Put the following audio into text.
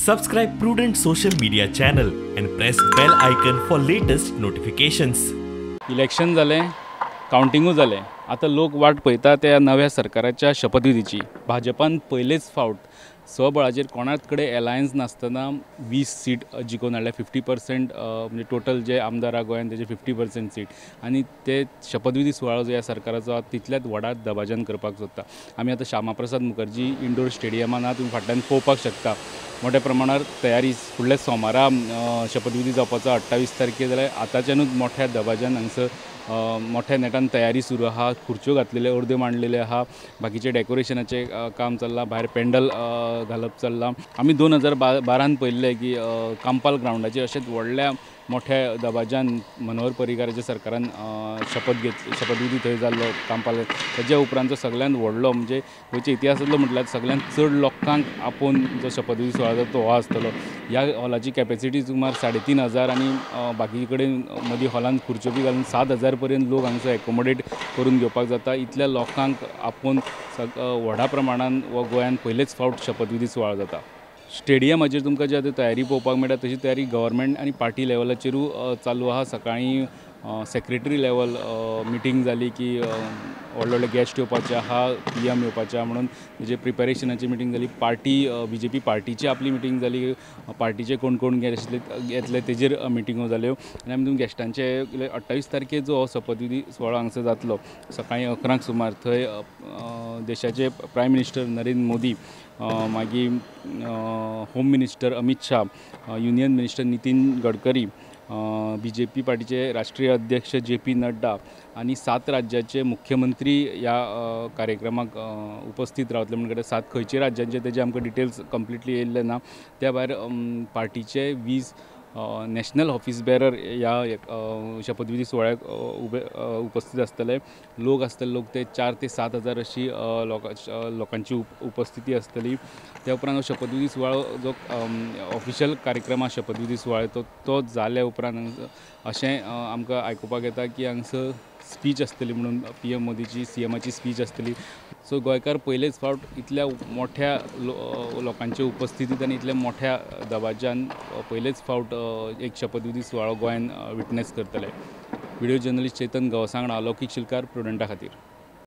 Subscribe Prudent social media channel and press bell icon for latest notifications. Election जालें, काउंटिंगू जालें. आता लोक वाट पळयता त्या नव्या सरकाराच्या शपथविधीची. भाजपान पयलेच फावट स्वबळाचेर कोणाच कडेन एलायन्स नासतना 20 सीट जिखून हाडल्या. 50% म्हणजे टोटल जे आमदार गोंयांत तेजे 50% सीट आनी ते शपथविधी सुवाळो जो ह्या सरकाराचो तितल्याच व्हडा दबाज्यान करपाक सोदता. आमी आतां श्यामाप्रसाद मुखर्जी इंडोर स्टेडियमान तुम्ही फाटल्यान पळोवपाक शकता. मोठ्या प्रमाणात तयारी फुडल्या सोमारा शपथविधी जावपाचो 28 तारखेर जाल्यार आतांच्यानूच मोठ्या दबाज्यान हांगसर मोठ्या नेटान तयारी सुरू आहा. खुर्च्यो घातलेले अर्द्यो मांडलेले आहा. बाकीचे डेकोरेशनाचे काम चल्लां. भायर पेंडल घालप चल्लां. आमी 2012 पळयल्लें की कांपाल ग्राउंडाचेर अशेंच व्हडल्या मोठ्या दबाज्यान मनोहर पर्रीकाराच्या सरकारान शपथविधी थंय जाल्लो कांपाल. तेज्या उपरांतचो सगळ्यांत व्हडलो म्हणजे गोंयच्या इतिहासांतलो म्हटल्यार सगळ्यांत चड लोकांक आपोवन जो शपथविधी सुवाळो जाता तो हो आसतलो. ह्या हॉलाची कॅपेसिटी सुमार 3500 आनी बाकी कडेन मदीं हॉलांत खुर्च्यो बी घालून 7000 पर्यंत लोक हांगसर एकोमोडेट करून घेवपाक जाता. इतल्या लोकांक आपोवन व्हडा प्रमाणान हो गोंयांत पयलेच फावट शपथविधी सुवाळो जाता. स्टेडियमाचेर तुमकां जी आतां तयारी पळोवपाक मेळटा तशी तयारी गव्हर्मेंट आनी पार्टी लेवलाचेरूय चालू आहा. सकाळीं सेक्रेटरी लेवल मिटींग जाली की व्हडले व्हडले गेस्ट येवपाचे आहा, PM येवपाचे आहा म्हणून तेजे प्रिपेरेशनाची मिटींग जाली. पार्टी BJP पार्टीची आपली मिटींग जाली. पार्टीचे कोण कोण येतले तेजेर मिटींगो जाल्यो आनी आमी तुमकां गेस्टांचे 28 तारखेर जो हो शपथविधी सुवाळो हांगसर जातलो सकाळीं 11 सुमार थंय देशाचे प्रायम मिनिस्टर नरेंद्र मोदी, मागीर home minister Amit Shah, union minister Nitin Gadkari, BJP पार्टीचे राष्ट्रीय अध्यक्ष JP नड्डा आनी 7 राज्याचे मुख्यमंत्री ह्या कार्यक्रमाक उपस्थित रावतले. म्हणजे 7 खंयचे राज्यांचे तेजे आमकां डिटेल्स कंप्लिटली येयल्ले ना. त्या भायर पार्टीचे 20 नॅशनल ऑफिस बेरर ह्या शपथविधी सुवाळ्याक उपस्थित आसतले. लोक आसतले लोक ते 4 ते 7 हजार अशी लोकांची उपस्थिती आसतली. त्या उपरांत शपथविधी सुवाळो जो ऑफिशियल कार्यक्रम आसा शपथविधी सुवाळ्याचो तो जाल्या उपरांत अशें आमकां आयकुपाक येता की हांगसर स्पीच आसतली म्हणून PM मोदीची CMची स्पीच आसतली. सो गोंयकार पयलेच फावट इतल्या मोठ्या लोकांचे उपस्थितीत आनी इतल्या मोठ्या दबाज्यान पयलेच फावट एक शपथविधी सुवाळो गोंयान विटनेस करतले. व्हिडिओ जर्नलिस्ट चेतन गवसांगडा, अलौकिक शिलकार, प्रुडंटा खातीर.